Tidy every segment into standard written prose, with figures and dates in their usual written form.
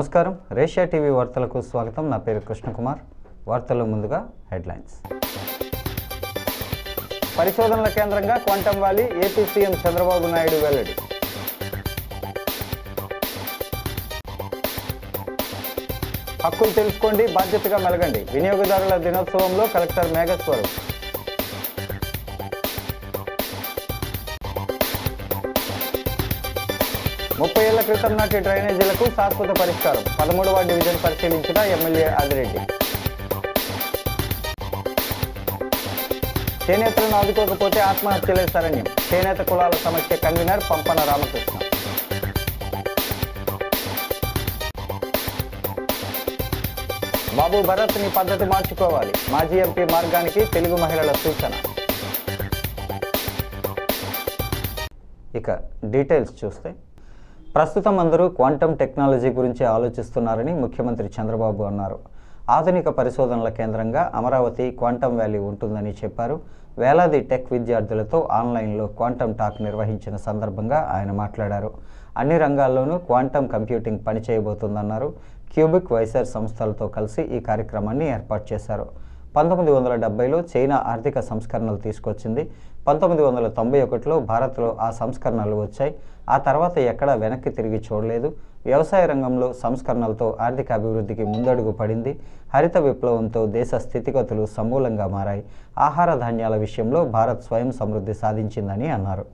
నమస్కారం. రేషియా టీవీ వార్తలకు స్వాగతం. నా పేరు కృష్ణకుమార్. వార్తల్లో ముందుగా హెడ్లైన్స్. పరిశోధనల కేంద్రంగా quantum valley, AP CM Chandrababu Naidu వెల్లడి. హక్కులు తెలుసుకోండి, బాధ్యతగా మెలగండి. వినియోగదారుల దినోత్సవంలో కలెక్టర్ మేఘస్వరూప్. ముప్పై ఏళ్ల క్రితం నాటి డ్రైనేజీలకు శాశ్వత పరిష్కారం. 13వ డివిజన్ పరిశీలించిన ఎమ్మెల్యే ఆదిరెడ్డి. చేనేతలను ఆదుకోకపోతే ఆత్మహత్యలే శరణ్యం. చేనేత కులాల సమస్య కన్వీనర్ పంపన రామకృష్ణ. బాబు భరత్ని పద్ధతి మార్చుకోవాలి. మాజీ ఎంపీ మార్గానికి తెలుగు మహిళల సూచన. ఇక డీటెయిల్స్ చూస్తే, ప్రస్తుతం అందరూ క్వాంటమ్ టెక్నాలజీ గురించి ఆలోచిస్తున్నారని ముఖ్యమంత్రి చంద్రబాబు అన్నారు. ఆధునిక పరిశోధనల కేంద్రంగా అమరావతి క్వాంటమ్ వ్యాలీ ఉంటుందని చెప్పారు. వేలాది టెక్ విద్యార్థులతో ఆన్లైన్లో క్వాంటమ్ టాక్ నిర్వహించిన సందర్భంగా ఆయన మాట్లాడారు. అన్ని రంగాల్లోనూ క్వాంటమ్ కంప్యూటింగ్ పనిచేయబోతుందన్నారు. క్యూబిక్ వైసర్ సంస్థలతో కలిసి ఈ కార్యక్రమాన్ని ఏర్పాటు చేశారు. 1970లో చైనా ఆర్థిక సంస్కరణలు తీసుకొచ్చింది. 1991లో భారత్లో ఆ సంస్కరణలు వచ్చాయి. ఆ తర్వాత ఎక్కడా వెనక్కి తిరిగి చూడలేదు. వ్యవసాయ రంగంలో సంస్కరణలతో ఆర్థిక అభివృద్ధికి ముందడుగు పడింది. హరిత విప్లవంతో దేశ స్థితిగతులు సమూలంగా మారాయి. ఆహార ధాన్యాల విషయంలో భారత్ స్వయం సమృద్ధి సాధించిందని అన్నారు.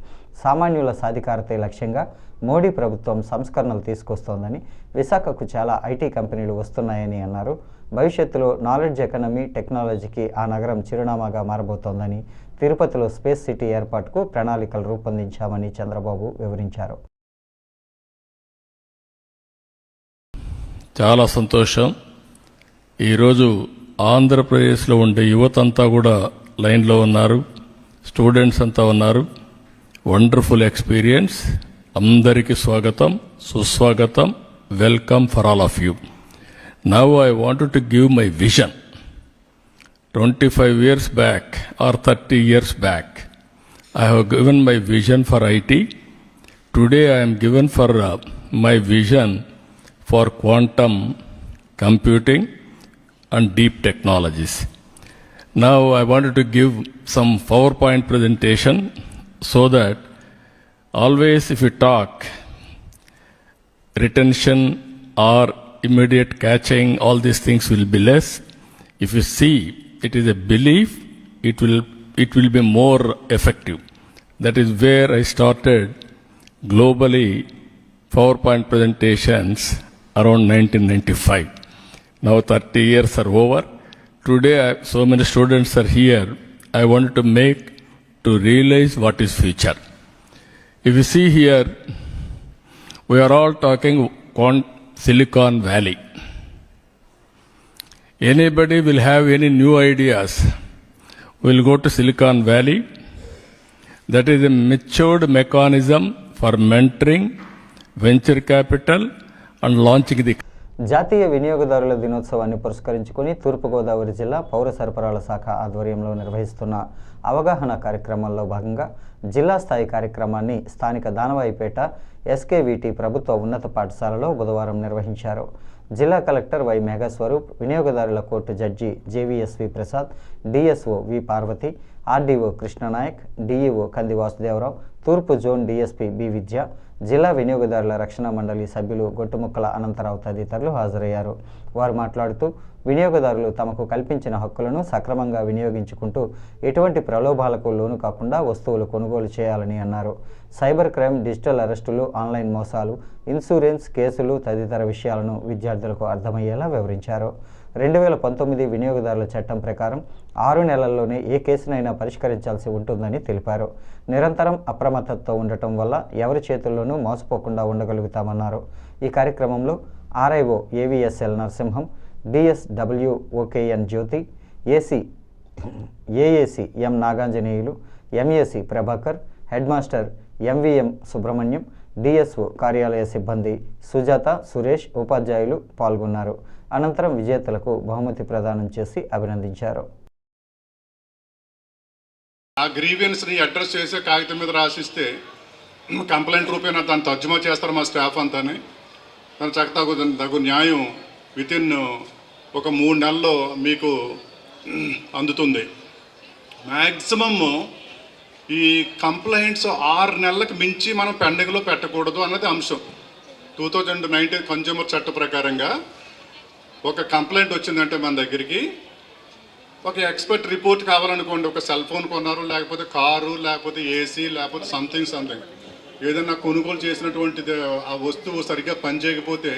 సామాన్యుల సాధికారతే లక్ష్యంగా మోడీ ప్రభుత్వం సంస్కరణలు తీసుకొస్తోందని, విశాఖకు చాలా ఐటీ కంపెనీలు వస్తున్నాయని అన్నారు. భవిష్యత్తులో నాలెడ్జ్ ఎకానమీ, టెక్నాలజీకి ఆ నగరం చిరునామాగా మారబోతోందని, తిరుపతిలో స్పేస్ సిటీ ఏర్పాటుకు ప్రణాళికలు రూపొందించామని చంద్రబాబు వివరించారు. చాలా సంతోషం. ఈరోజు ఆంధ్రప్రదేశ్లో ఉండే యువత అంతా కూడా లైన్లో ఉన్నారు, స్టూడెంట్స్ అంతా ఉన్నారు. Wonderful experience. అందరికీ స్వాగతం, సుస్వాగతం, welcome for all of you. Now I wanted to give my vision. 25 years back or 30 years back, I have given my vision for IT. Today I am given for my vision for quantum computing and deep technologies. Now I wanted to give some PowerPoint presentation so that always if you talk, retention or immediate catching, all these things will be less. If you see it is a belief, it will be more effective. That is where I started globally PowerPoint presentations around 1995. Now 30 years are over. Today so many students are here. I wanted to make to realize what is future. If you see here, we are all talking Silicon Valley. Anybody will have any new ideas, will go to Silicon Valley. That is a matured mechanism for mentoring, venture capital and launching the. జాతీయ వినియోగదారుల దినోత్సవాన్ని పురస్కరించుకుని తూర్పుగోదావరి జిల్లా పౌర సరఫరాల శాఖ ఆధ్వర్యంలో నిర్వహిస్తున్న అవగాహన కార్యక్రమంలో భాగంగా జిల్లా స్థాయి కార్యక్రమాన్ని స్థానిక దానవాయిపేట ఎస్కేవిటి ప్రభుత్వ ఉన్నత పాఠశాలలో బుధవారం నిర్వహించారు. జిల్లా కలెక్టర్ వై మేఘస్వరూప్, వినియోగదారుల కోర్టు జడ్జి జేవీఎస్వి ప్రసాద్, డిఎస్ఓ వి పార్వతి, ఆర్డీఓ కృష్ణనాయక్, డిఈఓ కంది వాసుదేవరావు, తూర్పు జోన్ డిఎస్పీ బి విద్య, జిల్లా వినియోగదారుల రక్షణ మండలి సభ్యులు గొట్టుముక్కల అనంతరావు తదితరులు హాజరయ్యారు. వారు మాట్లాడుతూ, వినియోగదారులు తమకు కల్పించిన హక్కులను సక్రమంగా వినియోగించుకుంటూ ఎటువంటి ప్రలోభాలకు లోను కాకుండా వస్తువులు కొనుగోలు చేయాలని అన్నారు. సైబర్ క్రైమ్, డిజిటల్ అరెస్టులు, ఆన్లైన్ మోసాలు, ఇన్సూరెన్స్ కేసులు తదితర విషయాలను విద్యార్థులకు అర్థమయ్యేలా వివరించారు. 2019 వినియోగదారుల చట్టం ప్రకారం 6 నెలల్లోనే ఏ కేసునైనా పరిష్కరించాల్సి ఉంటుందని తెలిపారు. నిరంతరం అప్రమత్తతో ఉండటం వల్ల ఎవరి చేతుల్లోనూ మోసపోకుండా ఉండగలుగుతామన్నారు. ఈ కార్యక్రమంలో RIO AVSL Narasimham, DSWO KN Jyothi, AAC M Naganjaneyulu, MAC Prabhakar, head master MVM Subrahmanyam, DSO కార్యాలయ సిబ్బంది సుజాత, సురేష్, ఉపాధ్యాయులు పాల్గొన్నారు. అనంతరం విజేతలకు బహుమతి ప్రదానం చేసి అభినందించారు. ఆ గ్రీవెన్స్ని అడ్రస్ చేసే కాగితం మీద రాసిస్తే కంప్లైంట్ రూపేనా దాన్ని తర్జుమా చేస్తారు మా స్టాఫ్ అంతాని. దాని తగు న్యాయం వితిన్ ఒక 3 నెలల్లో మీకు అందుతుంది. మ్యాక్సిమమ్ ఈ కంప్లైంట్స్ 6 నెలలకు మించి మనం పెండింగ్లో పెట్టకూడదు అన్నది అంశం. 2019 కన్జ్యూమర్ చట్ట ప్రకారంగా ఒక కంప్లైంట్ వచ్చిందంటే మన దగ్గరికి ఒక ఎక్స్పర్ట్ రిపోర్ట్ కావాలనుకోండి, ఒక సెల్ ఫోన్ కొన్నారు, లేకపోతే కారు, లేకపోతే ఏసీ, లేకపోతే సంథింగ్ ఏదైనా కొనుగోలు చేసినటువంటిది ఆ వస్తువు సరిగ్గా పనిచేయకపోతే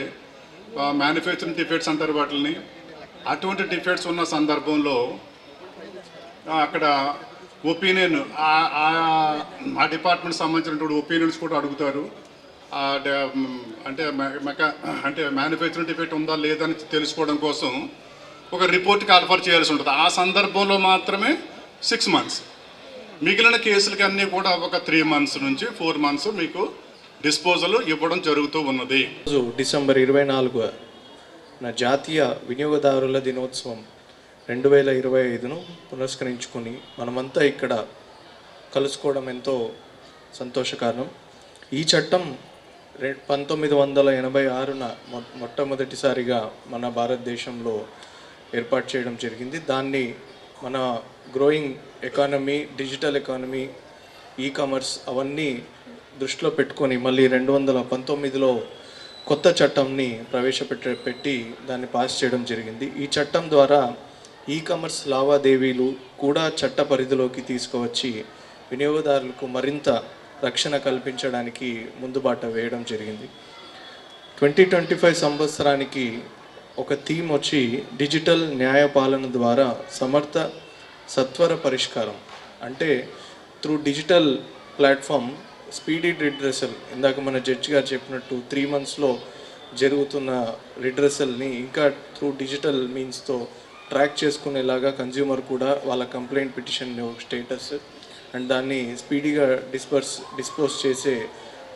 మ్యానుఫ్యాక్చరింగ్ డిఫెక్ట్స్ అంటారు వాటిని. అటువంటి డిఫెక్ట్స్ ఉన్న సందర్భంలో అక్కడ ఒపీనియన్ ఆ డిపార్ట్మెంట్ సంబంధించినటువంటి ఒపీనియన్స్ కూడా అడుగుతారు. అంటే మ్యానుఫ్యాక్చరింగ్ డిఫెక్ట్ ఉందా లేదా అని తెలుసుకోవడం కోసం ఒక రిపోర్ట్ కాల్ఫర్ చేయాల్సి ఉంటుంది. ఆ సందర్భంలో మాత్రమే 6 months. మిగిలిన కేసులకి అన్నీ కూడా ఒక 3 months నుంచి 4 months మీకు డిస్పోజల్ ఇవ్వడం జరుగుతూ ఉన్నది. రోజు డిసెంబర్ 24 జాతీయ వినియోగదారుల దినోత్సవం 2025ను పురస్కరించుకొని మనమంతా ఇక్కడ కలుసుకోవడం ఎంతో సంతోషకరం. ఈ చట్టం 1986న మొట్టమొదటిసారిగా మన భారతదేశంలో ఏర్పాటు చేయడం జరిగింది. దాన్ని మన growing economy, digital economy, e commerce అవన్నీ దృష్టిలో పెట్టుకొని మళ్ళీ 2019లో కొత్త చట్టంని ప్రవేశపెట్టి దాన్ని పాస్ చేయడం జరిగింది. ఈ చట్టం ద్వారా ఈ కామర్స్ లావాదేవీలు కూడా చట్ట పరిధిలోకి తీసుకువచ్చి వినియోగదారులకు మరింత రక్షణ కల్పించడానికి ముందుబాట వేయడం జరిగింది. 2025 సంవత్సరానికి ఒక థీమ్ వచ్చి డిజిటల్ న్యాయపాలన ద్వారా సత్వర పరిష్కారం. అంటే through digital platform speedy redressal, ఇందాక మన జడ్జి గారు చెప్పినట్టు 3 monthsలో జరుగుతున్న రిడ్రెసల్ని ఇంకా త్రూ డిజిటల్ మీన్స్తో ట్రాక్ చేసుకునేలాగా కన్జ్యూమర్ కూడా వాళ్ళ కంప్లైంట్ పిటిషన్ స్టేటస్ అండ్ దాన్ని స్పీడీగా డిస్పోజ్ చేసే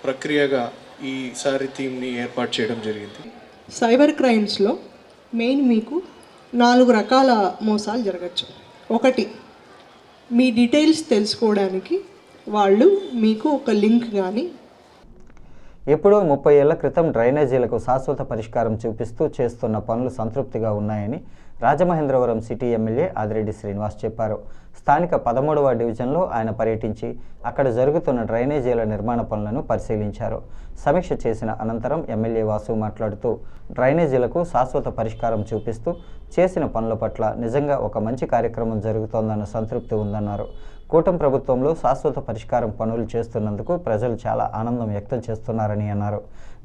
ప్రక్రియగా ఈసారి థీమ్ని ఏర్పాటు చేయడం జరిగింది. సైబర్ క్రైమ్స్లో మెయిన్ మీకు 4 రకాల మోసాలు జరగచ్చు. ఒకటి, మీ డీటెయిల్స్ తెలుసుకోవడానికి వాళ్ళు మీకు ఒక లింక్ కానీ ఎప్పుడో 30 ఏళ్ల క్రితం డ్రైనేజీలకు శాశ్వత పరిష్కారం చూపిస్తూ చేస్తున్న పనులు సంతృప్తిగా ఉన్నాయని రాజమహేంద్రవరం సిటీ ఎమ్మెల్యే ఆదిరెడ్డి శ్రీనివాస్ చెప్పారు. స్థానిక 13వ డివిజన్లో ఆయన పర్యటించి అక్కడ జరుగుతున్న డ్రైనేజీల నిర్మాణ పనులను పరిశీలించారు. సమీక్ష చేసిన అనంతరం ఎమ్మెల్యే వాసు మాట్లాడుతూ డ్రైనేజీలకు శాశ్వత పరిష్కారం చూపిస్తూ చేసిన పనుల పట్ల నిజంగా ఒక మంచి కార్యక్రమం జరుగుతోందన్న సంతృప్తి ఉందన్నారు. కూటమి ప్రభుత్వంలో శాశ్వత పరిష్కారం పనులు చేస్తున్నందుకు ప్రజలు చాలా ఆనందం వ్యక్తం చేస్తున్నారని అన్నారు.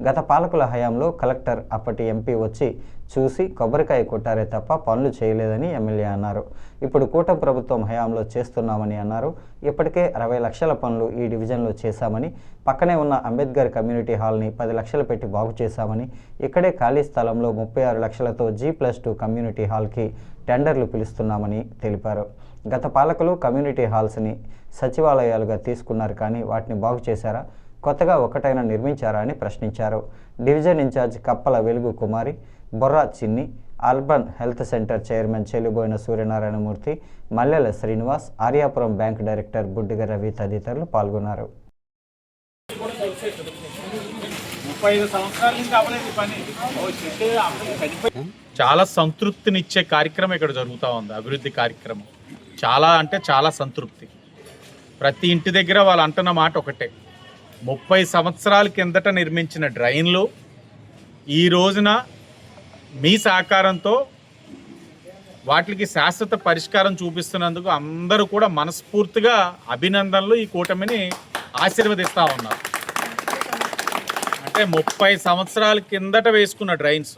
గత పాలకుల హయాంలో కలెక్టర్, అప్పటి ఎంపీ వచ్చి చూసి కొబ్బరికాయ కొట్టారే తప్ప పనులు చేయలేదని ఎమ్మెల్యే అన్నారు. ఇప్పుడు కూటమి ప్రభుత్వం హయాంలో చేస్తున్నామని అన్నారు. ఇప్పటికే 60 లక్షల పనులు ఈ డివిజన్లో చేశామని, పక్కనే ఉన్న అంబేద్కర్ కమ్యూనిటీ హాల్ని 10 లక్షలు పెట్టి బాగు చేశామని, ఇక్కడే ఖాళీ స్థలంలో 36 లక్షలతో G+2 కమ్యూనిటీ హాల్కి టెండర్లు పిలుస్తున్నామని తెలిపారు. గత పాలకులు కమ్యూనిటీ హాల్స్ని సచివాలయాలుగా తీసుకున్నారు, కానీ వాటిని బాగు చేశారా, కొత్తగా ఒకటైనా నిర్మించారా అని ప్రశ్నించారు. డివిజన్ ఇన్ఛార్జ్ కప్పల వెలుగు Kumari, Borra Chinni, urban health centre chairman Chelliboina Suryanarayanamurthy, Mallela Srinivas, Aryapuram bank director Buddiga Ravi తదితరులు పాల్గొన్నారు. 35 సంవత్సరాల నుంచి అవ్వలేదు పని. చాలా సంతృప్తినిచ్చే కార్యక్రమం ఇక్కడ జరుగుతూ ఉంది. అభివృద్ధి కార్యక్రమం చాలా అంటే చాలా సంతృప్తి. ప్రతి ఇంటి దగ్గర వాళ్ళు అంటున్న మాట ఒకటే, 30 సంవత్సరాల కిందట నిర్మించిన డ్రైన్లు ఈ రోజున మీ సహకారంతో వాటికి శాశ్వత పరిష్కారం చూపిస్తున్నందుకు అందరూ కూడా మనస్ఫూర్తిగా అభినందనలు, ఈ కూటమిని ఆశీర్వదిస్తూ ఉన్నారు. అంటే 30 సంవత్సరాల కిందట వేసుకున్న డ్రైన్స్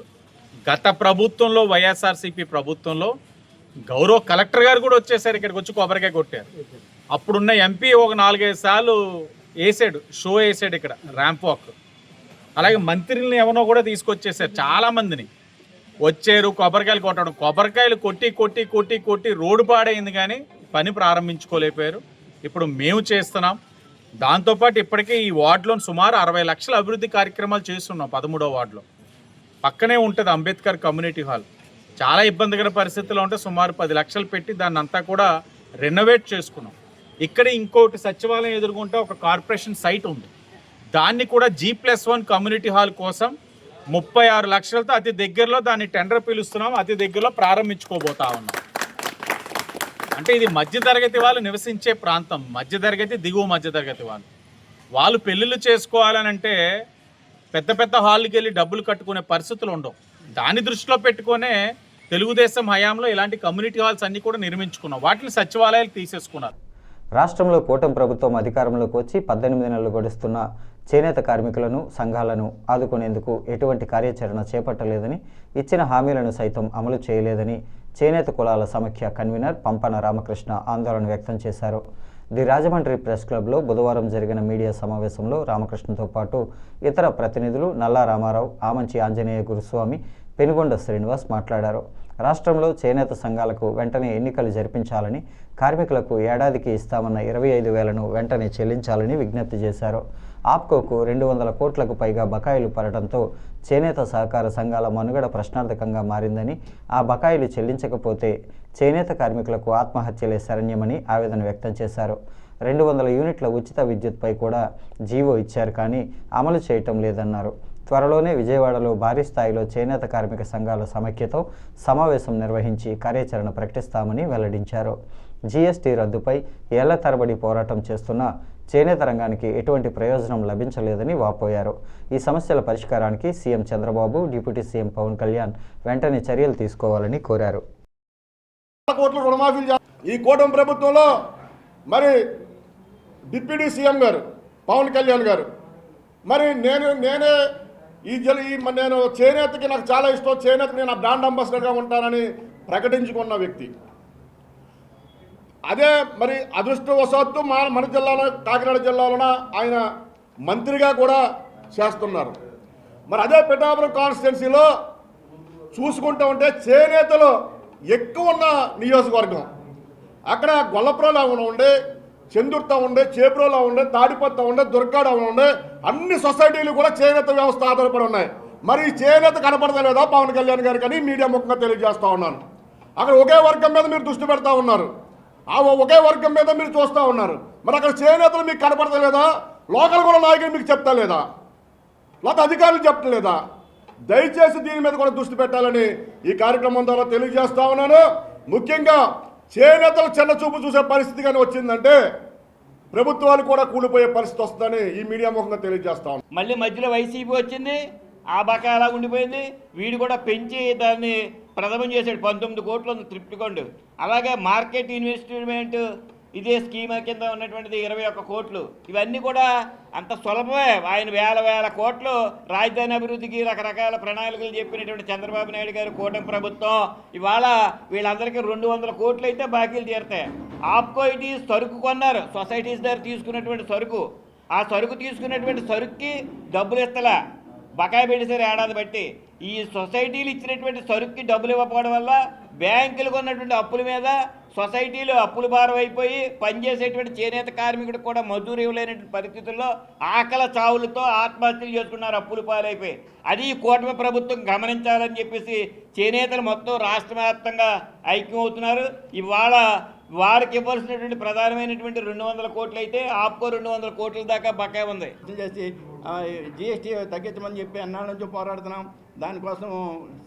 గత ప్రభుత్వంలో, వైఎస్ఆర్సీపీ ప్రభుత్వంలో గౌరవ కలెక్టర్ గారు కూడా వచ్చేసారు, ఇక్కడికి వచ్చి కొబ్బరికాయ కొట్టారు. అప్పుడున్న ఎంపీ ఒక 4-5 సార్లు షో వేసాడు ఇక్కడ ర్యాంప్ వాక్. అలాగే మంత్రుల్ని ఎవరో కూడా తీసుకొచ్చేసారు, చాలామందిని వచ్చారు కొబ్బరికాయలు కొట్టడం. కొబ్బరికాయలు కొట్టి కొట్టి కొట్టి కొట్టి రోడ్డు పాడైంది, కానీ పని ప్రారంభించుకోలేకపోయారు. ఇప్పుడు మేము చేస్తున్నాం. దాంతోపాటు ఇప్పటికే ఈ వార్డులో సుమారు 60 లక్షల అభివృద్ధి కార్యక్రమాలు చేస్తున్నాం. 13వ వార్డులో పక్కనే ఉంటుంది అంబేద్కర్ కమ్యూనిటీ హాల్. చాలా ఇబ్బందికర పరిస్థితుల్లో ఉంటే సుమారు 10 లక్షలు పెట్టి దాన్ని అంతా కూడా రెనోవేట్ చేసుకున్నాం. ఇక్కడ ఇంకోటి సచివాలయం ఎదుర్కొంటే ఒక కార్పొరేషన్ సైట్ ఉంది, దాన్ని కూడా G+1 కమ్యూనిటీ హాల్ కోసం 36 లక్షలతో అతి దగ్గరలో దాన్ని టెండర్ పిలుస్తున్నాం, అతి దగ్గరలో ప్రారంభించుకోబోతా ఉన్నాం. అంటే ఇది మధ్యతరగతి వాళ్ళు నివసించే ప్రాంతం, మధ్యతరగతి దిగువ మధ్యతరగతి వాళ్ళు పెళ్ళిళ్ళు చేసుకోవాలని అంటే పెద్ద పెద్ద హాల్కి వెళ్ళి డబ్బులు కట్టుకునే పరిస్థితులు ఉండవు. దాన్ని దృష్టిలో పెట్టుకునే తెలుగుదేశం హయాంలో ఇలాంటి కమ్యూనిటీ హాల్స్ అన్నీ కూడా నిర్మించుకున్నాం. వాటిని సచివాలయాలు తీసేసుకున్నారు. రాష్ట్రంలో కూటమి ప్రభుత్వం అధికారంలోకి వచ్చి 18 నెలలు గడుస్తున్న చేనేత కార్మికులను, సంఘాలను ఆదుకునేందుకు ఎటువంటి కార్యాచరణ చేపట్టలేదని, ఇచ్చిన హామీలను సైతం అమలు చేయలేదని చేనేత కులాల సమైక్య కన్వీనర్ పంపన రామకృష్ణ ఆందోళన వ్యక్తం చేశారు. ది రాజమండ్రి ప్రెస్ క్లబ్లో బుధవారం జరిగిన మీడియా సమావేశంలో రామకృష్ణతో పాటు ఇతర ప్రతినిధులు నల్లా రామారావు, ఆమంచి ఆంజనేయ గురుస్వామి, పెనుగొండ శ్రీనివాస్ మాట్లాడారు. రాష్ట్రంలో చేనేత సంఘాలకు వెంటనే ఎన్నికలు జరిపించాలని, కార్మికులకు ఏడాదికి ఇస్తామన్న 25,000ను వెంటనే చెల్లించాలని విజ్ఞప్తి చేశారు. ఆప్కోకు 200 కోట్లకు పైగా బకాయిలు పడటంతో చేనేత సహకార సంఘాల మనుగడ ప్రశ్నార్థకంగా మారిందని, ఆ బకాయిలు చెల్లించకపోతే చేనేత కార్మికులకు ఆత్మహత్యలే శరణ్యమని ఆవేదన వ్యక్తం చేశారు. 200 యూనిట్ల ఉచిత విద్యుత్పై కూడా జీవో ఇచ్చారు, కానీ అమలు చేయటం లేదన్నారు. త్వరలోనే విజయవాడలో భారీ స్థాయిలో చేనేత కార్మిక సంఘాల సమైక్యతో సమావేశం నిర్వహించి కార్యాచరణ ప్రకటిస్తామని వెల్లడించారు. జీఎస్టీ రద్దుపై ఏళ్ల తరబడి పోరాటం చేస్తున్న చేనేత రంగానికి ఎటువంటి ప్రయోజనం లభించలేదని వాపోయారు. ఈ సమస్యల పరిష్కారానికి CM Chandrababu, deputy CM Pawan Kalyan వెంటనే చర్యలు తీసుకోవాలని కోరారు. ఈ కూటమి ప్రభుత్వంలో మరి డిప్యూటీ సీఎం గారు పవన్ కళ్యాణ్ గారు మరి నేనే నేను చేనేతకి నాకు చాలా ఇష్టం, చేనేతకి నేను బ్రాండ్ అంబాసిడర్గా ఉంటానని ప్రకటించుకున్న వ్యక్తి. అదే మరి అదృష్టవశాత్తు మన జిల్లాలో, కాకినాడ జిల్లాలోన ఆయన మంత్రిగా కూడా చేస్తున్నారు. మరి అదే పిఠాపురం కాన్స్టిట్యున్సీలో చూసుకుంటూ ఉంటే చేనేతలు ఎక్కువ ఉన్న నియోజకవర్గం. అక్కడ గొల్లపురంలో ఉండే, చందుర్తో ఉండే, చేపురంలో ఉండే, తాడిపత్త ఉండే, దుర్గాడ ఉండే అన్ని సొసైటీలు కూడా చేనేత వ్యవస్థ ఆధారపడి ఉన్నాయి. మరి ఈ చేనేత కనపడతలేదా పవన్ కళ్యాణ్ గారికి అని మీడియా ముఖంగా తెలియజేస్తూ ఉన్నాను. అక్కడ ఒకే వర్గం మీద మీరు దృష్టి పెడతా ఉన్నారు, ఒకే వర్గం మీద మీరు చూస్తూ ఉన్నారు. మరి అక్కడ చేనేతలు మీకు కనపడతలేదా? లోకల్ కూడా నాయకులు మీకు చెప్తా లేదా? లేకపోతే అధికారులు చెప్తలేదా? దయచేసి దీని మీద కూడా దృష్టి పెట్టాలని ఈ కార్యక్రమం ద్వారా తెలియజేస్తా ఉన్నాను. ముఖ్యంగా చేనేతలు చిన్న చూపు చూసే పరిస్థితి కానీ వచ్చిందంటే ప్రభుత్వాలు కూడా కూలిపోయే పరిస్థితి వస్తుందని ఈ మీడియా ముఖంగా తెలియజేస్తా ఉన్నాను. మళ్ళీ మధ్యలో వైసీపీ వచ్చింది, ఆ బకాయి అలా ఉండిపోయింది. వీడు కూడా పెంచి దాన్ని ప్రథమం చేశాడు, 19 కోట్లు త్రిప్టికొండు. అలాగే మార్కెట్ ఇన్వెస్ట్మెంట్ ఇదే స్కీమ్ కింద ఉన్నటువంటిది 21 కోట్లు. ఇవన్నీ కూడా అంత సులభమే. ఆయన వేల కోట్లు రాజధాని అభివృద్ధికి రకరకాల ప్రణాళికలు చెప్పినటువంటి చంద్రబాబు నాయుడు గారు కూటమి ప్రభుత్వం ఇవాళ వీళ్ళందరికీ 200 కోట్లు అయితే బాకీలు తీరుతాయి. ఆప్కో ఇది సరుకు కొన్నారు, సొసైటీస్ దగ్గర తీసుకున్నటువంటి సరుకు. ఆ సరుకు తీసుకున్నటువంటి సరుకుకి డబ్బులు ఇస్తలే, బకాయి పెట్టేశారు ఏడాది బట్టి. ఈ సొసైటీలు ఇచ్చినటువంటి సరుకుకి డబ్బులు ఇవ్వకపోవడం వల్ల బ్యాంకులకు ఉన్నటువంటి అప్పుల మీద సొసైటీలు అప్పుల భారం అయిపోయి పనిచేసేటువంటి చేనేత కార్మికుడికి కూడా మజూరు ఇవ్వలేనటువంటి పరిస్థితుల్లో ఆకల చావులతో ఆత్మహత్యలు చేసుకున్నారు, అప్పుల పాలైపోయి. అది ఈ కూటమి ప్రభుత్వం గమనించాలని చెప్పేసి చేనేతలు మొత్తం రాష్ట్ర వ్యాప్తంగా ఐక్యమవుతున్నారు. ఇవాళ వారికి ఇవ్వాల్సినటువంటి ప్రధానమైనటువంటి 200 కోట్లు అయితే ఆప్కో 200 కోట్ల దాకా బకాయి ఉంది. చేసి జిఎస్టీ తగ్గించమని చెప్పి అన్నాళ్ళ నుంచి పోరాడుతున్నాం. దానికోసం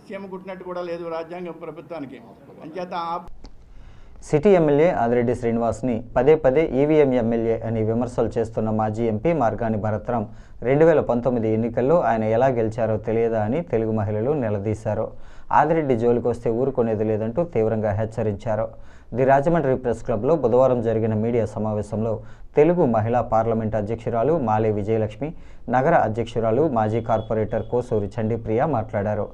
సీఎం కుట్టినట్టు కూడా లేదు రాజ్యాంగ ప్రభుత్వానికి. అంచేత సిటీ ఎమ్మెల్యే ఆదిరెడ్డి శ్రీనివాస్ని పదే ఈవీఎం ఎమ్మెల్యే అని విమర్శలు చేస్తున్న మాజీ ఎంపీ మార్గాని భరత్రాం 2019 ఎన్నికల్లో ఆయన ఎలా గెలిచారో తెలియదా అని తెలుగు మహిళలు నిలదీశారు. ఆదిరెడ్డి జోలికొస్తే ఊరుకునేది లేదంటూ తీవ్రంగా హెచ్చరించారు. ది రాజమండ్రి ప్రెస్ క్లబ్లో బుధవారం జరిగిన మీడియా సమావేశంలో తెలుగు మహిళా పార్లమెంట్ అధ్యక్షురాలు మాలే విజయలక్ష్మి, నగర అధ్యక్షురాలు మాజీ కార్పొరేటర్ కోసూరి చండీప్రియ మాట్లాడారు.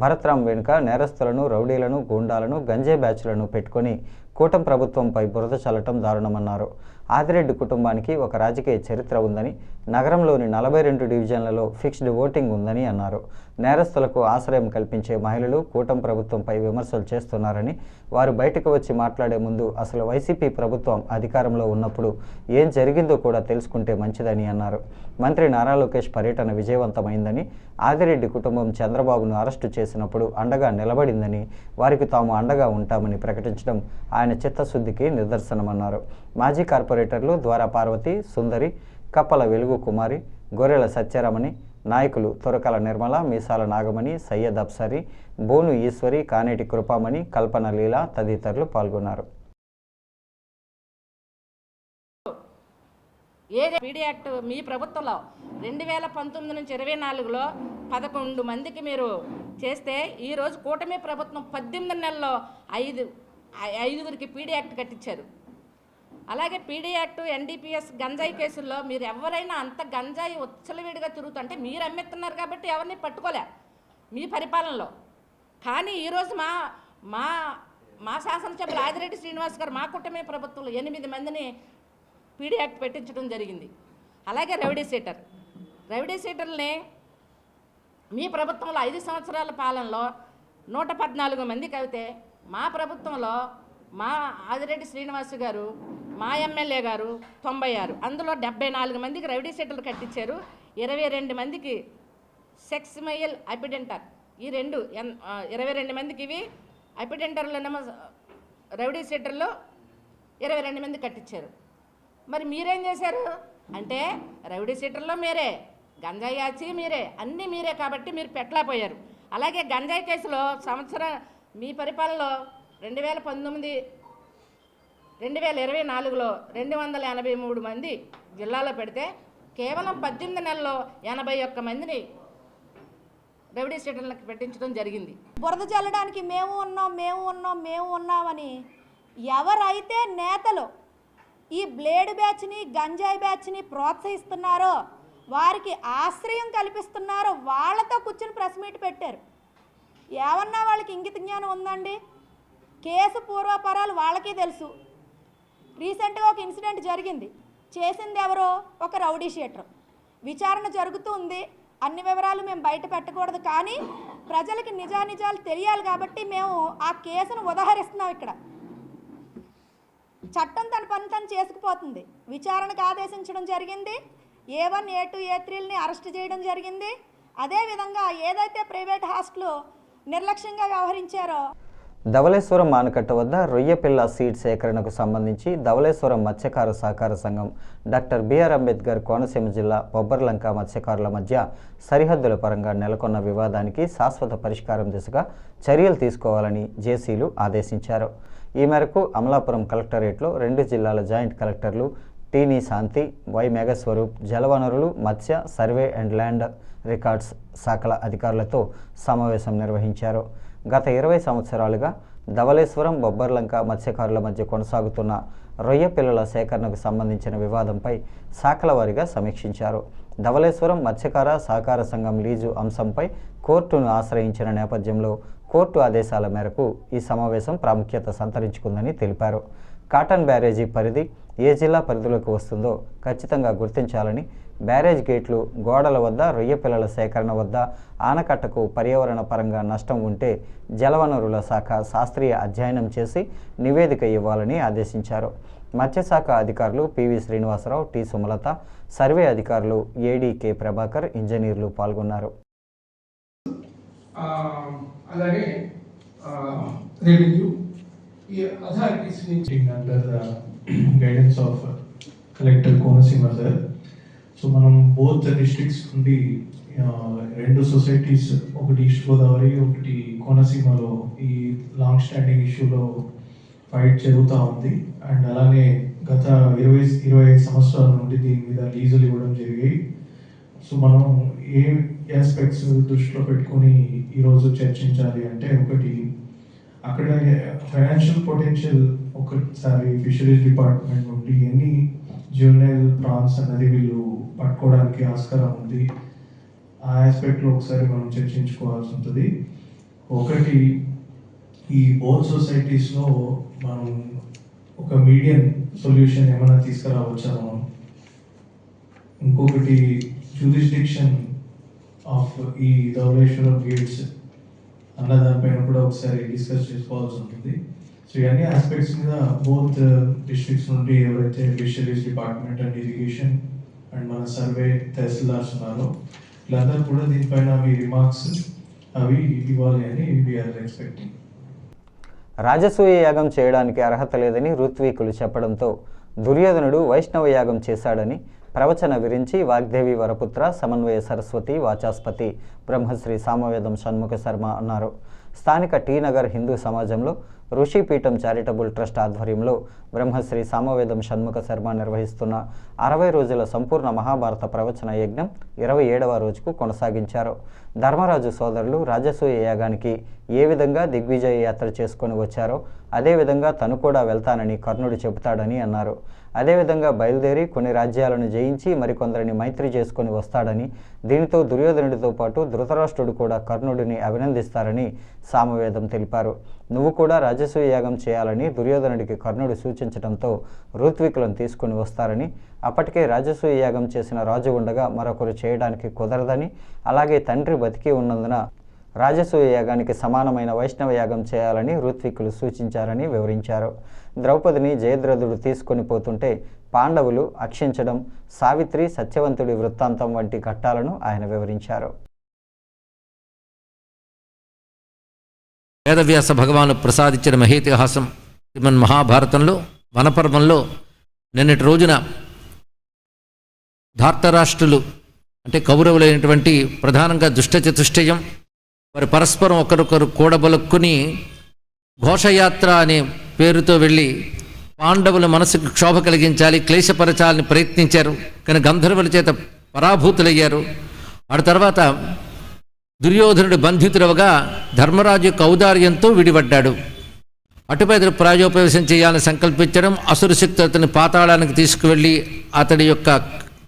భరత్రాం వెనుక నేరస్తులను, రౌడీలను, గూండాలను, గంజే బ్యాచ్లను పెట్టుకొని కూటమి ప్రభుత్వంపై బురద చల్లటం దారుణమన్నారు. ఆదిరెడ్డి కుటుంబానికి ఒక రాజకీయ చరిత్ర ఉందని, నగరంలోని 42 డివిజన్లలో ఫిక్స్డ్ ఓటింగ్ ఉందని అన్నారు. నేరస్తులకు ఆశ్రయం కల్పించే మహిళలు కూటమి ప్రభుత్వంపై విమర్శలు చేస్తున్నారని, వారు బయటకు వచ్చి మాట్లాడే ముందు అసలు వైసీపీ ప్రభుత్వం అధికారంలో ఉన్నప్పుడు ఏం జరిగిందో కూడా తెలుసుకుంటే మంచిదని అన్నారు. మంత్రి నారా లోకేష్ పర్యటన విజయవంతమైందని, ఆదిరెడ్డి కుటుంబం చంద్రబాబును అరెస్టు చేసినప్పుడు అండగా నిలబడిందని, వారికి తాము అండగా ఉంటామని ప్రకటించడం ఆయన చిత్తశుద్ధికి నిదర్శనమన్నారు. మాజీ కార్పొరేటర్లు ద్వారా పార్వతి, సుందరి, కప్పల వెలుగు కుమారి, గొర్రెల సత్యరమణి, నాయకులు తురకల నిర్మల, మీసాల నాగమణి, సయ్యద్ అప్సరి, బోను ఈశ్వరి, కానేటి కృపామణి, కల్పన లీల తదితరులు పాల్గొన్నారు. పీడీ యాక్ట్ మీ ప్రభుత్వంలో 2019 నుంచి 24లో 11 మందికి మీరు చేస్తే ఈరోజు కూటమి ప్రభుత్వం 18 నెలల్లో ఐదుగురికి పీడీ యాక్ట్ కట్టించారు. అలాగే పీడీ యాక్ట్, ఎన్డీపీఎస్, గంజాయి కేసుల్లో మీరు ఎవరైనా అంత గంజాయి ఉచ్చలవిడిగా తిరుగుతుంటే మీరు అమ్మెత్తున్నారు కాబట్టి ఎవరిని పట్టుకోలే మీ పరిపాలనలో. కానీ ఈరోజు మా మా మా శాసనసభ్యులు ఆదిరెడ్డి శ్రీనివాస్ గారు మా కూటమి ప్రభుత్వంలో 8 మందిని పీడీ యాక్ట్ పెట్టించడం జరిగింది. అలాగే రౌడీ షీటర్ని మీ ప్రభుత్వంలో 5 సంవత్సరాల పాలనలో 114 మందికి అయితే మా ప్రభుత్వంలో మా ఆదిరెడ్డి శ్రీనివాస్ గారు, మా ఎమ్మెల్యే గారు 96, అందులో 74 మందికి రౌడీ షీటర్లు కట్టించారు. 22 మందికి సెక్స్ మెయిల్ అపిడెంటర్, ఈ 22 మందికి ఇవి అపిడెంటర్లోనేమో రౌడీ షీటర్లు 22 మంది కట్టించారు. మరి మీరేం చేశారు అంటే రౌడీ షీటర్లో మీరే, గంజాయి ఆచి మీరే, అన్నీ మీరే కాబట్టి మీరు పెట్టలేకపోయారు. అలాగే గంజాయి కేసులో మీ పరిపాలనలో 2024లో 283 మంది జిల్లాలో పెడితే కేవలం 18 నెలల్లో 81 మందిని రౌడీ షీటర్లకు పెట్టించడం జరిగింది. బురద చల్లడానికి మేము ఉన్నామని ఎవరైతే నేతలు ఈ బ్లేడ్ బ్యాచ్ని, గంజాయి బ్యాచ్ని ప్రోత్సహిస్తున్నారో, వారికి ఆశ్రయం కల్పిస్తున్నారో వాళ్ళతో కూర్చొని ప్రెస్ మీట్ పెట్టారు. ఏమన్నా వాళ్ళకి ఇంగిత జ్ఞానం ఉందండి? కేసు పూర్వపరాలు వాళ్ళకి తెలుసు. రీసెంట్గా ఒక ఇన్సిడెంట్ జరిగింది. చేసింది ఎవరో ఒక రౌడీ షీటర్. విచారణ జరుగుతూ ఉంది. అన్ని వివరాలు మేము బయట పెట్టకూడదు, కానీ ప్రజలకి నిజానిజాలు తెలియాలి కాబట్టి మేము ఆ కేసును ఉదాహరిస్తున్నాం. ఇక్కడ చట్టం తన పని తను చేసుకుపోతుంది. విచారణకు ఆదేశించడం జరిగింది. A1, A2, A3ని అరెస్ట్ చేయడం జరిగింది. అదేవిధంగా ఏదైతే ప్రైవేట్ హాస్టల్ నిర్లక్ష్యంగా వ్యవహరించారో. ధవళేశ్వరం ఆనకట్ట వద్ద రొయ్యపిల్ల సీడ్ సేకరణకు సంబంధించి ధవళేశ్వరం మత్స్యకార సహకార సంఘం, డాక్టర్ బిఆర్ అంబేద్కర్ కోనసీమ జిల్లా బొబ్బర్లంక మత్స్యకారుల మధ్య సరిహద్దుల పరంగా నెలకొన్న వివాదానికి శాశ్వత పరిష్కారం దిశగా చర్యలు తీసుకోవాలని జేసీలు ఆదేశించారు. ఈ మేరకు అమలాపురం కలెక్టరేట్లో 2 జిల్లాల జాయింట్ కలెక్టర్లు టీనీ శాంతి, వై మేఘస్వరూప్, జలవనరులు, మత్స్య, సర్వే అండ్ ల్యాండ్ రికార్డ్స్ శాఖల అధికారులతో సమావేశం నిర్వహించారు. గత 20 సంవత్సరాలుగా ధవళేశ్వరం, బొబ్బర్లంక మత్స్యకారుల మధ్య కొనసాగుతున్న రొయ్య పిల్లల సేకరణకు సంబంధించిన వివాదంపై శాఖల వారీగా సమీక్షించారు. ధవళేశ్వరం మత్స్యకార సహకార సంఘం లీజు అంశంపై కోర్టును ఆశ్రయించిన నేపథ్యంలో కోర్టు ఆదేశాల మేరకు ఈ సమావేశం ప్రాముఖ్యత సంతరించుకుందని తెలిపారు. కాటన్ బ్యారేజీ పరిధి ఏ జిల్లా పరిధిలోకి వస్తుందో ఖచ్చితంగా గుర్తించాలని, బ్యారేజ్ గేట్లు, గోడల వద్ద రొయ్య పిల్లల సేకరణ వద్ద ఆనకట్టకు పర్యావరణ పరంగా నష్టం ఉంటే జలవనరుల శాఖ శాస్త్రీయ అధ్యయనం చేసి నివేదిక ఇవ్వాలని ఆదేశించారు. మత్స్యశాఖ అధికారులు PV Srinivasarao, T Sumalatha, survey అధికారులు ఏడీకే ప్రభాకర్, ఇంజనీర్లు పాల్గొన్నారు. అలాగే రెవెన్యూ ఈ అథారిటీస్ నుంచి under guidance of collector Konaseema sir. So మనం బోత్ డిస్ట్రిక్ట్స్ నుండి 2 సొసైటీస్, ఒకటి ఈస్ట్ గోదావరి, ఒకటి కోనసీమలో ఈ లాంగ్ స్టాండింగ్ ఇష్యూలో ఫైట్ జరుగుతూ ఉంది. అండ్ అలానే గత 25 సంవత్సరాల నుండి దీని మీద లీజులు ఇవ్వడం జరిగాయి. సో మనం ఏ ఆస్పెక్ట్స్ దృష్టిలో పెట్టుకొని ఈరోజు చర్చించాలి అంటే, ఒకటి అక్కడ ఫైనాన్షియల్ పొటెన్షియల్ ఒకసారి ఫిషరీస్ డిపార్ట్మెంట్ నుండి ఎన్ని జ్యూనైల్ ప్రాన్స్ అనేది వీళ్ళు పట్టుకోవడానికి ఆస్కారం ఉంది, ఆ ఆస్పెక్ట్లో ఒకసారి మనం చర్చించుకోవాల్సి ఉంటుంది. ఒకటి, ఈ బోత్ సొసైటీస్లో మనం ఒక మీడియం సొల్యూషన్ ఏమైనా తీసుకురావచ్చా మనం. ఇంకొకటి, జ్యూరిస్డిక్షన్ ఆఫ్ ఈ ధవళేశ్వరం గేట్స్ అన్న దానిపైన కూడా ఒకసారి డిస్కస్ చేసుకోవాల్సి ఉంటుంది. సో ఇవన్నీ ఆస్పెక్ట్స్ మీద బోత్ డిస్ట్రిక్ట్స్ నుండి ఎవరైతే fisheries department and irrigation and మన సర్వే తహసీల్దార్స్ ఉన్నారో వీళ్ళందరూ కూడా దీనిపైన మీ రిమార్క్స్ అవి ఇవ్వాలి అని వీఆర్ ఎక్స్పెక్టింగ్. రాజసూయ యాగం చేయడానికి అర్హత లేదని ఋత్వికులు చెప్పడంతో దుర్యోధనుడు వైష్ణవ యాగం చేశాడని ప్రవచన విరించి వాగ్దేవి వరపుత్ర సమన్వయ సరస్వతి వాచాస్పతి బ్రహ్మశ్రీ సామవేదం షణ్ముఖ శర్మ అన్నారు. స్థానిక టీ నగర్ హిందూ సమాజంలో ఋషిపీఠం చారిటబుల్ ట్రస్ట్ ఆధ్వర్యంలో బ్రహ్మశ్రీ సామవేదం షణ్ముఖ శర్మ నిర్వహిస్తున్న 60 రోజుల సంపూర్ణ మహాభారత ప్రవచన యజ్ఞం 27వ రోజుకు కొనసాగించారు. ధర్మరాజు సోదరులు రాజసూయ యాగానికి ఏ విధంగా దిగ్విజయ యాత్ర చేసుకొని వచ్చారో అదేవిధంగా తను కూడా వెళ్తానని కర్ణుడు చెబుతాడని అన్నారు. అదేవిధంగా బయలుదేరి కొన్ని రాజ్యాలను జయించి మరికొందరిని మైత్రి చేసుకొని వస్తాడని, దీనితో దుర్యోధనుడితో పాటు ధృతరాష్ట్రుడు కూడా కర్ణుడిని అభినందిస్తారని సామవేదం తెలిపారు. నువ్వు కూడా రాజసూయ యాగం చేయాలని దుర్యోధనుడికి కర్ణుడు సూచించడంతో ఋత్వికులను తీసుకుని వస్తారని, అప్పటికే రాజసూయ యాగం చేసిన రాజు ఉండగా మరొకరు చేయడానికి కుదరదని, అలాగే తండ్రి బతికి ఉన్నందున రాజసూయ యాగానికి సమానమైన వైష్ణవ యాగం చేయాలని ఋత్వికులు సూచించారని వివరించారు. ద్రౌపదిని జయద్రథుడు తీసుకొని పోతుంటే పాండవులు అక్షించడం, సావిత్రి సత్యవంతుడి వృత్తాంతం వంటి ఘట్టాలను ఆయన వివరించారు. వేదవ్యాస భగవాను ప్రసాదించిన మహేతిహాసం శ్రీమన్ మహాభారతంలో వనపర్వంలో నిన్నటి రోజున ధార్తరాష్ట్రులు అంటే కౌరవులైనటువంటి ప్రధానంగా దుష్టచతుష్టయం వారు పరస్పరం ఒకరొకరు కూడబలుక్కుని ఘోషయాత్ర అనే పేరుతో వెళ్ళి పాండవుల మనసుకు క్షోభ కలిగించాలి, క్లేశపరచాలని ప్రయత్నించారు. కానీ గంధర్వుల చేత పరాభూతులయ్యారు. ఆ తర్వాత దుర్యోధనుడు బంధితుడవగా ధర్మరాజు యొక్క ఔదార్యంతో విడిపడ్డాడు. అటుపై అతడు ప్రాయోపవేశం చేయాలని సంకల్పించడం, అసురు శక్తి అతని పాతాళానికి తీసుకువెళ్ళి అతడి యొక్క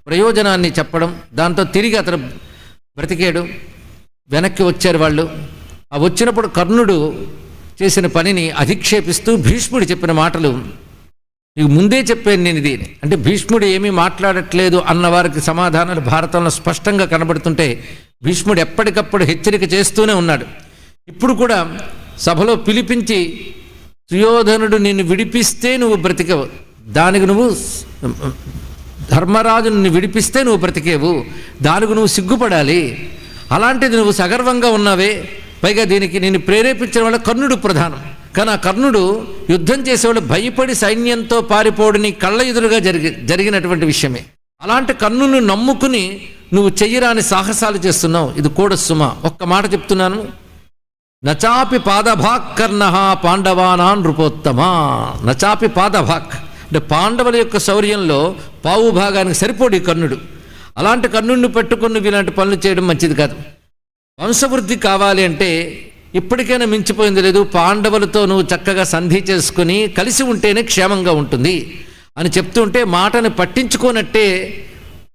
ప్రయోజనాన్ని చెప్పడం, దాంతో తిరిగి అతడు బ్రతికాడు. వెనక్కి వచ్చారు వాళ్ళు. ఆ వచ్చినప్పుడు కర్ణుడు చేసిన పనిని అధిక్షేపిస్తూ భీష్ముడు చెప్పిన మాటలు నీకు ముందే చెప్పాను నేను ఇది అంటే భీష్ముడు ఏమీ మాట్లాడట్లేదు అన్నవారికి సమాధానాలు భారతంలో స్పష్టంగా కనబడుతుంటే భీష్ముడు ఎప్పటికప్పుడు హెచ్చరిక చేస్తూనే ఉన్నాడు. ఇప్పుడు కూడా సభలో పిలిపించి సుయోధనుడు నిన్ను విడిపిస్తే నువ్వు బ్రతికవు, దానికి నువ్వు ధర్మరాజు నిన్ను విడిపిస్తే నువ్వు బ్రతికేవు, దానికి నువ్వు సిగ్గుపడాలి, అలాంటిది నువ్వు సగర్వంగా ఉన్నావే, పైగా దీనికి నేను ప్రేరేపించిన వాళ్ళ కర్ణుడు ప్రధానం. కానీ ఆ కర్ణుడు యుద్ధం చేసేవాళ్ళు భయపడి సైన్యంతో పారిపోవడం నీ కళ్ళ ఎదురుగా జరిగినటువంటి విషయమే. అలాంటి కర్ణుని నమ్ముకుని నువ్వు చెయ్యరాని సాహసాలు చేస్తున్నావు. ఇది కూడా సుమ. ఒక్క మాట చెప్తున్నాను, నచాపి పాదభాక్ కర్ణ పాండవానాన్ నృపోత్తమా. నచాపి పాదభాక్ అంటే పాండవుల యొక్క శౌర్యంలో పావు భాగానికి సరిపోడు కర్ణుడు. అలాంటి కర్ణుడిని పెట్టుకుని నువ్వు ఇలాంటి పనులు చేయడం మంచిది కాదు. వంశవృద్ధి కావాలి అంటే ఇప్పటికైనా మించిపోయింది లేదు, పాండవులతో నువ్వు చక్కగా సంధి చేసుకుని కలిసి ఉంటేనే క్షేమంగా ఉంటుంది అని చెప్తుంటే మాటను పట్టించుకోనట్టే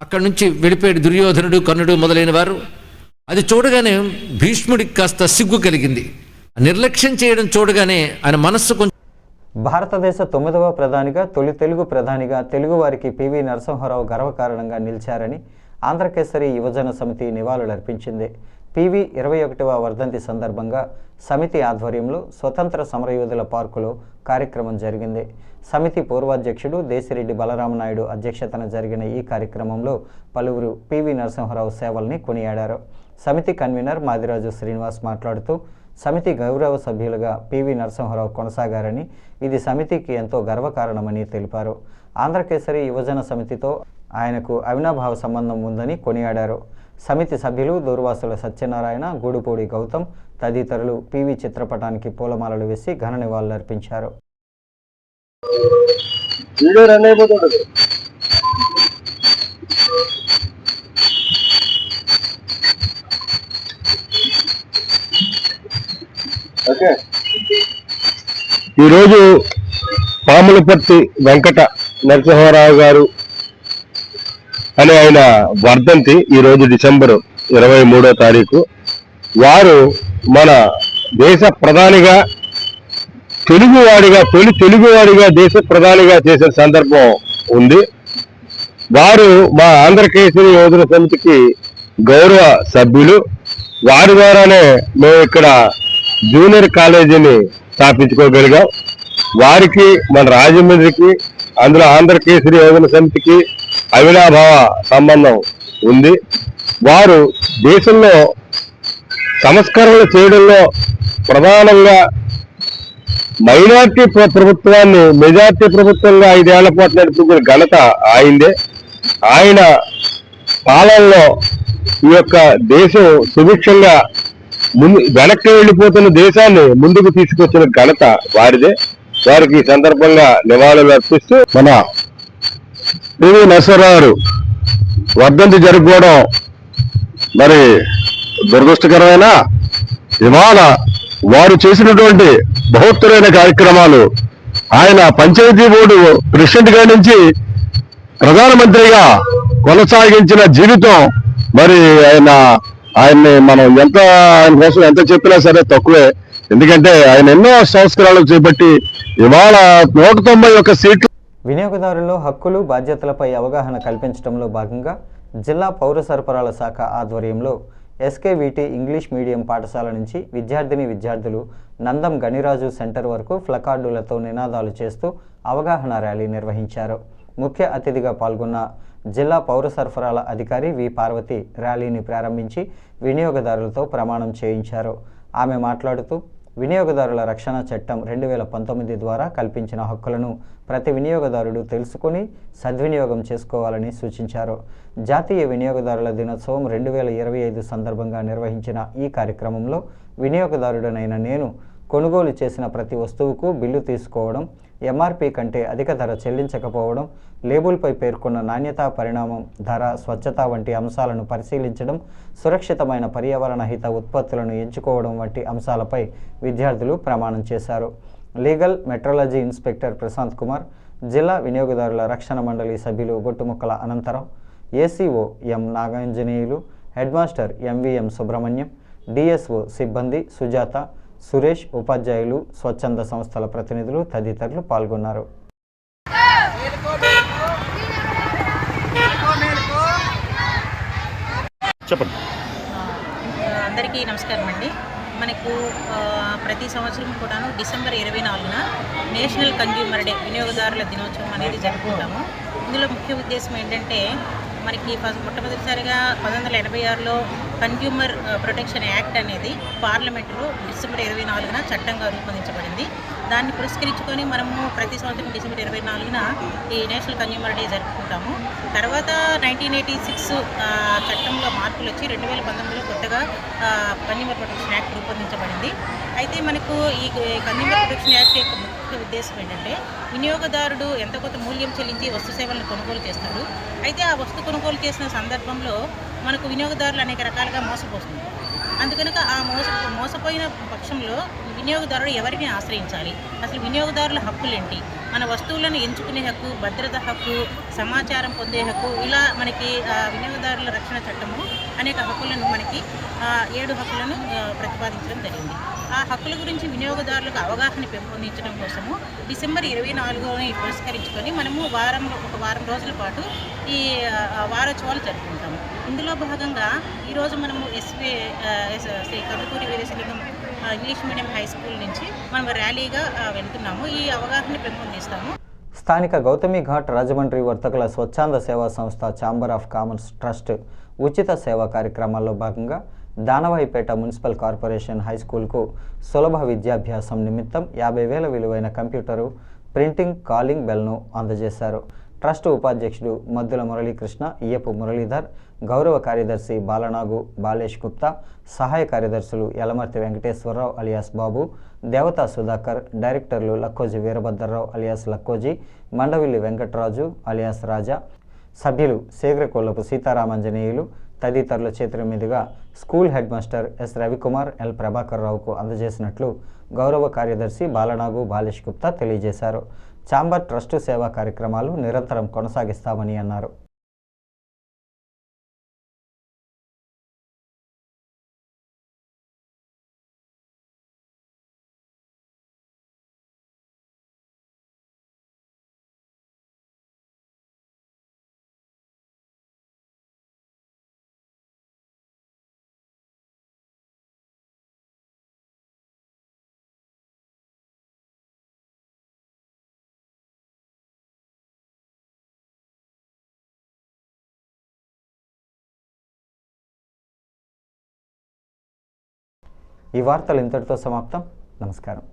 అక్కడి నుంచి వెళ్ళిపోయాడు దుర్యోధనుడు, కర్ణుడు మొదలైన వారు. అది చూడగానే భీష్ముడికి కాస్త సిగ్గు కలిగింది. నిర్లక్ష్యం చేయడం చూడగానే ఆయన మనస్సు కొంచెం. భారతదేశ 9వ ప్రధానిగా, తొలి తెలుగు ప్రధానిగా తెలుగువారికి పివి నరసింహారావు గర్వకారణంగా నిలిచారని ఆంధ్రకేసరి యువజన సమితి నివాళులర్పించింది. పివి 21వ వర్ధంతి సందర్భంగా సమితి ఆధ్వర్యంలో స్వతంత్ర సమరయోధుల పార్కులో కార్యక్రమం జరిగింది. సమితి పూర్వాధ్యక్షుడు దేశిరెడ్డి బలరామనాయుడు అధ్యక్షతన జరిగిన ఈ కార్యక్రమంలో పలువురు పివి నరసింహారావు సేవల్ని కొనియాడారు. సమితి కన్వీనర్ మాదిరాజు శ్రీనివాస్ మాట్లాడుతూ సమితి గౌరవ సభ్యులుగా పివి నరసింహారావు కొనసాగారని, ఇది సమితికి ఎంతో గర్వకారణమని తెలిపారు. ఆంధ్రకేసరి యువజన సమితితో ఆయనకు అవినాభావ సంబంధం ఉందని కొనియాడారు. సమితి సభ్యులు దూర్వాసుల సత్యనారాయణ, గూడుపూడి గౌతమ్ తదితరులు పివి చిత్రపటానికి పూలమాలలు వేసి ఘన నివాళులర్పించారు. ఈరోజు పాములపర్తి వెంకట నరసింహారావు గారు అనే ఆయన వర్ధంతి. ఈరోజు డిసెంబర్ 23వ తారీఖు. వారు మన దేశ ప్రధానిగా తొలి తెలుగువాడిగా దేశ ప్రధానిగా చేసిన సందర్భం ఉంది. వారు మా ఆంధ్రకేసరి యువజన సమితికి గౌరవ సభ్యులు. వారి ద్వారానే మేము ఇక్కడ జూనియర్ కాలేజీని స్థాపించుకోగలిగాం. వారికి మన రాజమండ్రికి, అందులో ఆంధ్రకేసరి యువజన సమితికి అవినాభావ సంబంధం ఉంది. వారు దేశంలో సంస్కరణలు చేయడంలో ప్రధానంగా మైనార్టీ ప్రభుత్వాన్ని మెజార్టీ ప్రభుత్వంగా 5 ఏళ్ల పాటు నడిపించిన ఘనత ఆయిందే. ఆయన పాలనలో ఈ యొక్క దేశం సుభిక్షంగా వెనక్కి వెళ్ళిపోతున్న దేశాన్ని ముందుకు తీసుకొచ్చిన ఘనత వారిదే. వారికి ఈ సందర్భంగా నివాళులు అర్పిస్తూ మన పివి నరసింహారావు వర్ధంతి జరుపుకోవడం మరి దురదృష్టకరమైన, ఇవాళ వారు చేసినటువంటి బహుత్తరైన కార్యక్రమాలు, ఆయన పంచాయతీ బోర్డు ప్రెసిడెంట్ గా నుంచి ప్రధానమంత్రిగా కొనసాగించిన జీవితం, మరి ఆయన్ని మనం ఆయన కోసం ఎంత చెప్పినా సరే తక్కువే. ఎందుకంటే ఆయన ఎన్నో సంస్కరణలు చేపట్టి ఇవాళ 191 సీట్లు. వినియోగదారుల్లో హక్కులు బాధ్యతలపై అవగాహన కల్పించడంలో భాగంగా జిల్లా పౌర సరఫరాల శాఖ ఆధ్వర్యంలో ఎస్కేవిటి ఇంగ్లీష్ మీడియం పాఠశాల నుంచి విద్యార్థులు నందం గణిరాజు సెంటర్ వరకు ప్లకార్డులతో నినాదాలు చేస్తూ అవగాహన ర్యాలీ నిర్వహించారు. ముఖ్య అతిథిగా పాల్గొన్న జిల్లా పౌర సరఫరాల అధికారి వి పార్వతి ర్యాలీని ప్రారంభించి వినియోగదారులతో ప్రమాణం చేయించారు. ఆమె మాట్లాడుతూ వినియోగదారుల రక్షణ చట్టం 2019 ద్వారా కల్పించిన హక్కులను ప్రతి వినియోగదారుడు తెలుసుకొని సద్వినియోగం చేసుకోవాలని సూచించారు. జాతీయ వినియోగదారుల దినోత్సవం 2025 సందర్భంగా నిర్వహించిన ఈ కార్యక్రమంలో వినియోగదారుడనైన నేను కొనుగోలు చేసిన ప్రతి వస్తువుకు బిల్లు తీసుకోవడం, ఎంఆర్పి కంటే అధిక ధర చెల్లించకపోవడం, లేబుల్పై పేర్కొన్న నాణ్యత, పరిణామం, ధర, స్వచ్ఛత వంటి అంశాలను పరిశీలించడం, సురక్షితమైన పర్యావరణ హిత ఉత్పత్తులను ఎంచుకోవడం వంటి అంశాలపై విద్యార్థులు ప్రమాణం చేశారు. Legal metrology inspector Prashanth Kumar, జిల్లా వినియోగదారుల రక్షణ మండలి సభ్యులు గొట్టుముక్కల అనంతరం, ACO M Naganjaneyulu, head master MVM Subrahmanyam, DSO సిబ్బంది సుజాత, సురేష్, ఉపాధ్యాయులు, స్వచ్ఛంద సంస్థల ప్రతినిధులు తదితరులు పాల్గొన్నారు. చెప్పండి. అందరికీ నమస్కారం అండి. మనకు ప్రతి సంవత్సరం కూడాను డిసెంబర్ 24న నేషనల్ కన్జ్యూమర్ డే, వినియోగదారుల దినోత్సవం అనేది జరుపుకుంటాము. ఇందులో ముఖ్య ఉద్దేశం ఏంటంటే, మనకి మొట్టమొదటిసారిగా 1986లో కన్జ్యూమర్ ప్రొటెక్షన్ యాక్ట్ అనేది పార్లమెంటులో డిసెంబర్ 24న చట్టంగా రూపొందించబడింది. దాన్ని పురస్కరించుకొని మనము ప్రతి సంవత్సరం డిసెంబర్ 24న ఈ నేషనల్ కన్జ్యూమర్ డే జరుపుకుంటాము. తర్వాత 1986 చట్టంలో మార్పులు వచ్చి 2019లో కొత్తగా కన్జ్యూమర్ ప్రొటెక్షన్ యాక్ట్ రూపొందించబడింది. అయితే మనకు ఈ కన్జ్యూమర్ ప్రొటెక్షన్ యాక్ట్ యొక్క ముఖ్య ఉద్దేశం ఏంటంటే, వినియోగదారుడు ఎంత కొంత మూల్యం చెల్లించి వస్తు సేవలను కొనుగోలు చేస్తాడు. అయితే ఆ వస్తు కొనుగోలు చేసిన సందర్భంలో మనకు వినియోగదారులు అనేక రకాలుగా మోసపోతుంది. అందుకనుక ఆ మోసపోయిన పక్షంలో వినియోగదారుడు ఎవరిని ఆశ్రయించాలి, అసలు వినియోగదారుల హక్కులేంటి, మన వస్తువులను ఎంచుకునే హక్కు, భద్రత హక్కు, సమాచారం పొందే హక్కు, ఇలా మనకి వినియోగదారుల రక్షణ చట్టము అనేక హక్కులను మనకి 7 హక్కులను ప్రతిపాదించడం జరిగింది. ఆ హక్కుల గురించి వినియోగదారులకు అవగాహన పెంపొందించడం కోసము డిసెంబర్ 24ని పురస్కరించుకొని మనము ఒక వారం రోజుల పాటు ఈ వారోత్సవాలు జరుపుకుంటాము. ఇందులో భాగంగా ఈరోజు మనము Sri Kandukuri Veeresalingam English medium high school నుంచి మనం ర్యాలీగా వెళ్తున్నాము. ఈ అవగాహన పెంపొందిస్తాము. స్థానిక గౌతమి ఘాట్ రాజమండ్రి వర్తకుల స్వచ్ఛంద సేవా సంస్థ ఛాంబర్ ఆఫ్ కామర్స్ ట్రస్ట్ ఉచిత సేవా కార్యక్రమాల్లో భాగంగా దానవాయిపేట మున్సిపల్ కార్పొరేషన్ హై స్కూల్కు సులభ విద్యాభ్యాసం నిమిత్తం 50,000 విలువైన కంప్యూటరు, ప్రింటింగ్, కాలింగ్ బెల్ను అందజేశారు. ట్రస్ట్ ఉపాధ్యక్షుడు మద్దుల మురళీకృష్ణ, ఇయ్యపు మురళీధర్, గౌరవ కార్యదర్శి బాలనాగు బాలేష్ గుప్తా, సహాయ కార్యదర్శులు యలమర్తి వెంకటేశ్వరరావు అలియాస్ బాబు, దేవతా సుధాకర్, డైరెక్టర్లు లక్కోజి వీరభద్రరావు అలియాస్ లక్కోజీ, మండవిల్లి వెంకటరాజు అలియాస్ రాజా, సభ్యులు శేఖరకొల్లపు సీతారామంజనేయులు తదితరుల చేతుల మీదుగా school head master S Ravikumar, L Prabhakar రావుకు అందజేసినట్లు గౌరవ కార్యదర్శి బాలనాగు బాలేష్ గుప్తా తెలియజేశారు. ఛాంబర్ ట్రస్టు సేవా కార్యక్రమాలు నిరంతరం కొనసాగిస్తామని అన్నారు. ఈ వార్తలు ఇంతటితో సమాప్తం. నమస్కారం.